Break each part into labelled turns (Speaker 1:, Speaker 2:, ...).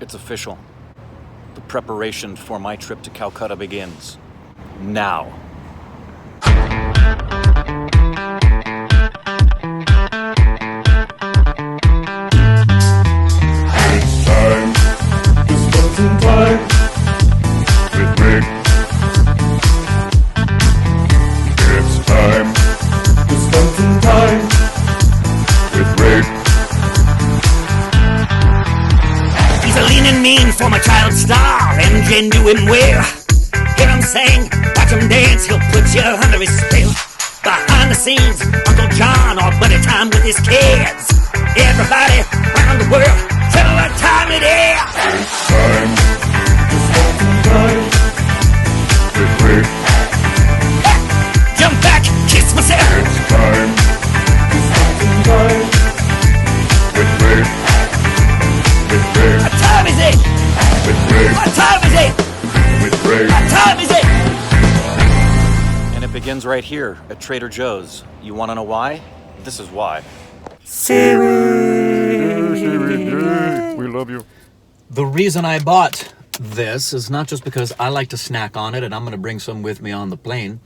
Speaker 1: It's official. The preparation for my trip to Calcutta begins. Now.
Speaker 2: It's time to spend some time with Rick. It's time to spend some time with Rick.
Speaker 3: He's a lean and mean former child star and genuine wear. Hear him sing, watch him dance, he'll put you under his spell. Behind the scenes, Uncle John or buddy time with his kids. Everybody around the world, tell what time it is.
Speaker 2: It's time to spend some time with Rick.
Speaker 3: Jump back, kiss myself.
Speaker 2: It's time to spend some time with Rick. With Rick.
Speaker 3: What time is it?
Speaker 2: With Rick.
Speaker 3: What time is it?
Speaker 2: With Rick.
Speaker 3: What time is it?
Speaker 1: And it begins right here at Trader Joe's. You want to know why? This is why.
Speaker 2: We love you.
Speaker 4: The reason I bought this is not just because I like to snack on it and I'm going to bring some with me on the plane,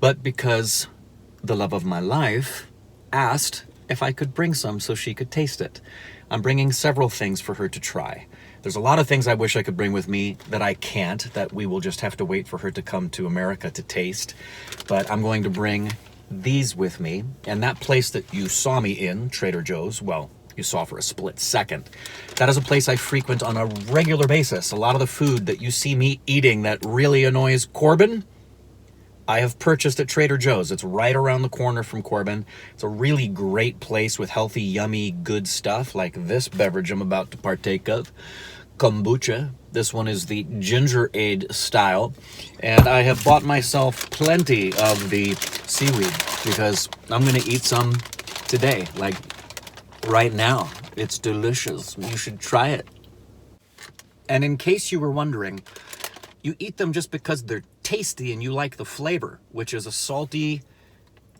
Speaker 4: but because the love of my life asked if I could bring some so she could taste it. I'm bringing several things for her to try. There's a lot of things I wish I could bring with me that I can't, that we will just have to wait for her to come to America to taste. But I'm going to bring these with me. And that place that you saw me in, Trader Joe's, well, you saw for a split second, that is a place I frequent on a regular basis. A lot of the food that you see me eating that really annoys Corbin, I have purchased at Trader Joe's. It's right around the corner from Corbin. It's a really great place with healthy, yummy, good stuff like this beverage I'm about to partake of, kombucha. This one is the ginger ale style. And I have bought myself plenty of the seaweed because I'm going to eat some today, like right now. It's delicious. You should try it. And in case you were wondering, you eat them just because they're tasty and you like the flavor, which is a salty,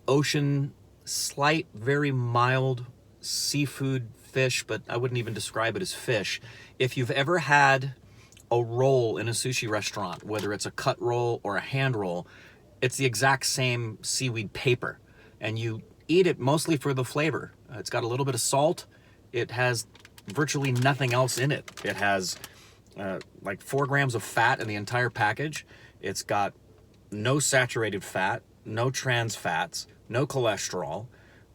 Speaker 4: ocean, slight, very mild seafood fish, but I wouldn't even describe it as fish. If you've ever had a roll in a sushi restaurant, whether it's a cut roll or a hand roll, it's the exact same seaweed paper, and you eat it mostly for the flavor. It's got a little bit of salt. It has virtually nothing else in it. It has like 4 grams of fat in the entire package. It's got no saturated fat, no trans fats, no cholesterol,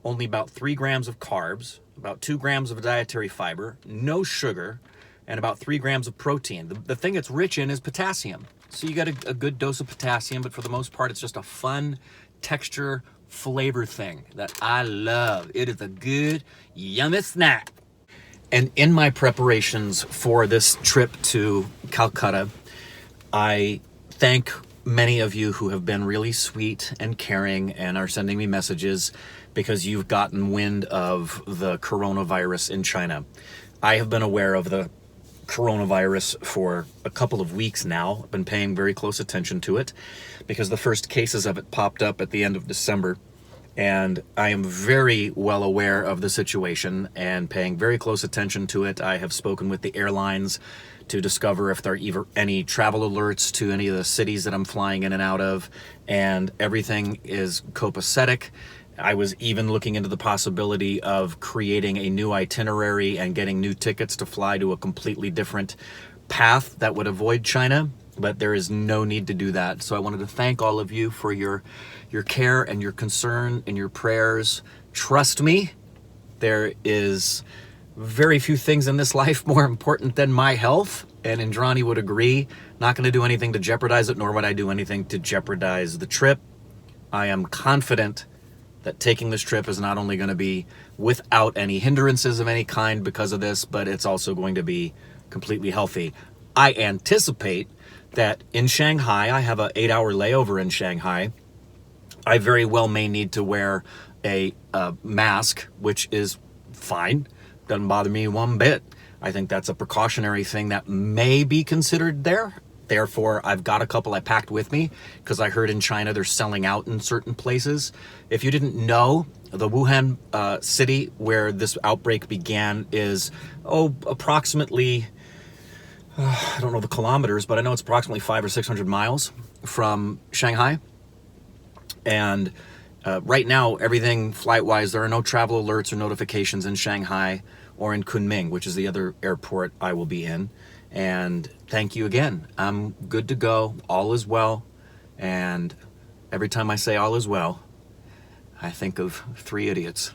Speaker 4: only about 3 grams of carbs, about 2 grams of dietary fiber, no sugar, and about 3 grams of protein. The thing it's rich in is potassium. So you get a good dose of potassium, but for the most part, it's just a fun texture flavor thing that I love. It is a good, yummy snack. And in my preparations for this trip to Calcutta, I thank many of you who have been really sweet and caring and are sending me messages because you've gotten wind of the coronavirus in China. I have been aware of the coronavirus for a couple of weeks now. I've been paying very close attention to it because the first cases of it popped up at the end of December. And I am very well aware of the situation and paying very close attention to it. I have spoken with the airlines to discover if there are any travel alerts to any of the cities that I'm flying in and out of, and everything is copacetic. I was even looking into the possibility of creating a new itinerary and getting new tickets to fly to a completely different path that would avoid China, but there is no need to do that. So I wanted to thank all of you for your care and your concern and your prayers. Trust me, there is very few things in this life more important than my health, and Indrani would agree. Not going to do anything to jeopardize it, nor would I do anything to jeopardize the trip. I am confident that taking this trip is not only going to be without any hindrances of any kind because of this, but it's also going to be completely healthy. I anticipate that in Shanghai, I have an 8-hour layover in Shanghai. I very well may need to wear a mask, which is fine. Doesn't bother me one bit. I think that's a precautionary thing that may be considered there. Therefore, I've got a couple I packed with me because I heard in China they're selling out in certain places. If you didn't know, the Wuhan city where this outbreak began is, approximately I don't know the kilometers, but I know it's approximately 500 or 600 miles from Shanghai. And right now, everything flight-wise, there are no travel alerts or notifications in Shanghai or in Kunming, which is the other airport I will be in. And thank you again. I'm good to go. All is well. And every time I say all is well, I think of Three Idiots.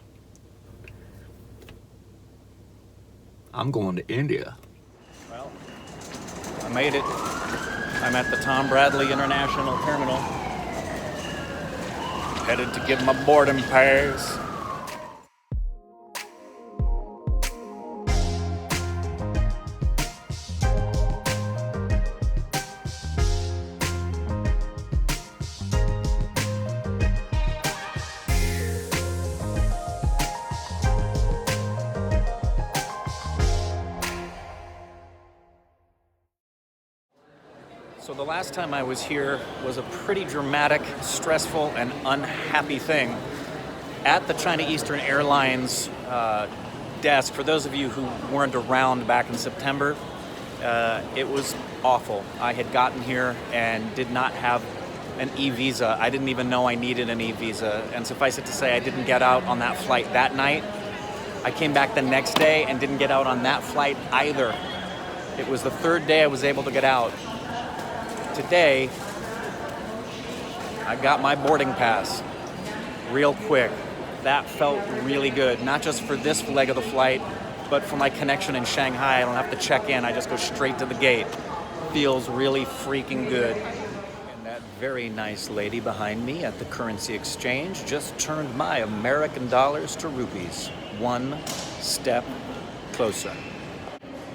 Speaker 4: I'm going to India.
Speaker 1: Well, I made it. I'm at the Tom Bradley International Terminal. Headed to get my boarding pass. So the last time I was here was a pretty dramatic, stressful, and unhappy thing. At the China Eastern Airlines desk, for those of you who weren't around back in September, it was awful. I had gotten here and did not have an e-visa. I didn't even know I needed an e-visa. And suffice it to say, I didn't get out on that flight that night. I came back the next day and didn't get out on that flight either. It was the third day I was able to get out. Today, I got my boarding pass real quick. That felt really good, not just for this leg of the flight, but for my connection in Shanghai. I don't have to check in, I just go straight to the gate. Feels really freaking good. And that very nice lady behind me at the currency exchange just turned my American dollars to rupees. One step closer.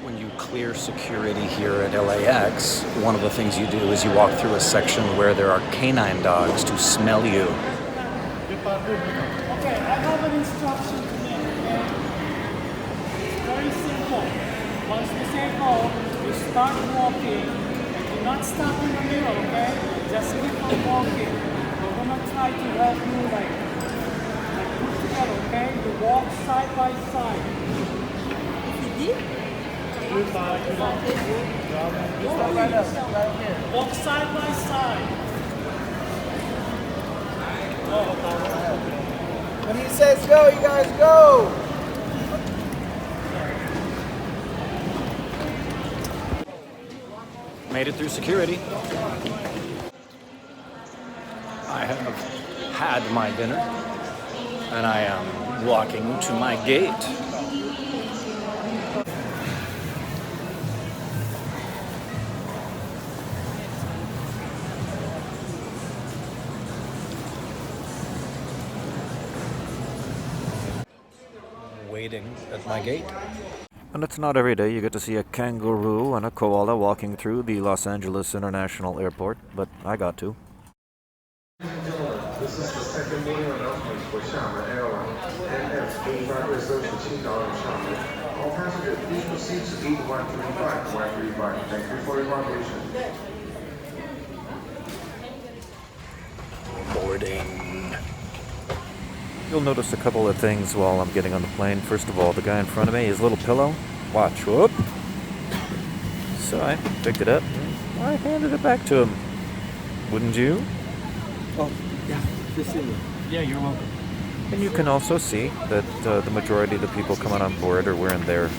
Speaker 1: When you clear security here at LAX, one of the things you do is you walk through a section where there are canine dogs to smell you.
Speaker 5: Okay, I have an instruction to make, okay? It's very simple. Once we say go, you start walking. And do not stop in the middle, okay? Just keep on walking. We're gonna try to help you like put together, okay? You walk side by side. Walk side by side.
Speaker 6: When he says go, you guys go!
Speaker 1: Made it through security. I have had my dinner, and I am walking to my gate. Waiting at my gate. And it's not every day you get to see a kangaroo and a koala walking through the Los Angeles International Airport, but I got to.
Speaker 2: This is the second morning announcement for Xiamen Airlines. NS 85 reserves for $10 Xiamen. All passengers, please proceed to gate 135. Thank you for your cooperation.
Speaker 1: Boarding. You'll notice a couple of things while I'm getting on the plane. First of all, the guy in front of me, his little pillow. Watch, whoop. So I picked it up. I handed it back to him. Wouldn't you?
Speaker 6: Oh, yeah, just in there.
Speaker 1: Yeah, you're welcome. And you can also see that the majority of the people coming on board are wearing their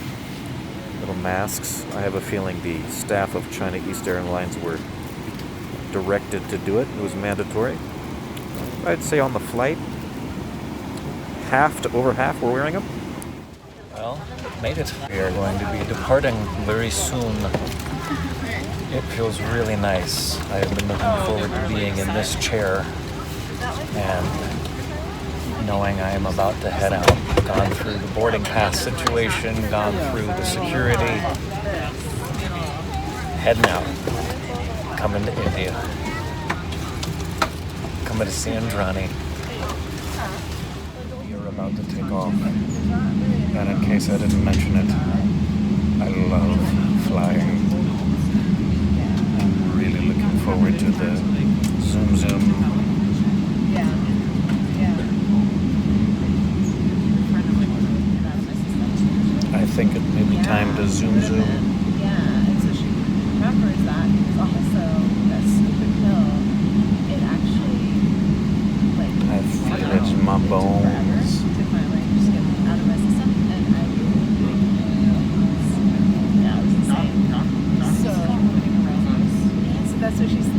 Speaker 1: little masks. I have a feeling the staff of China East Airlines were directed to do it. It was mandatory. I'd say on the flight, half to over half were wearing them. Well, made it. We are going to be departing very soon. It feels really nice. I have been looking forward to being in this chair and knowing I am about to head out. Gone through the boarding pass situation, gone through the security, heading out, coming to India, coming to see Andrani. You're about to take off. And in case I didn't mention it, I love flying. I'm really looking forward to the zoom zoom. I think it may be time to zoom zoom.
Speaker 7: so she's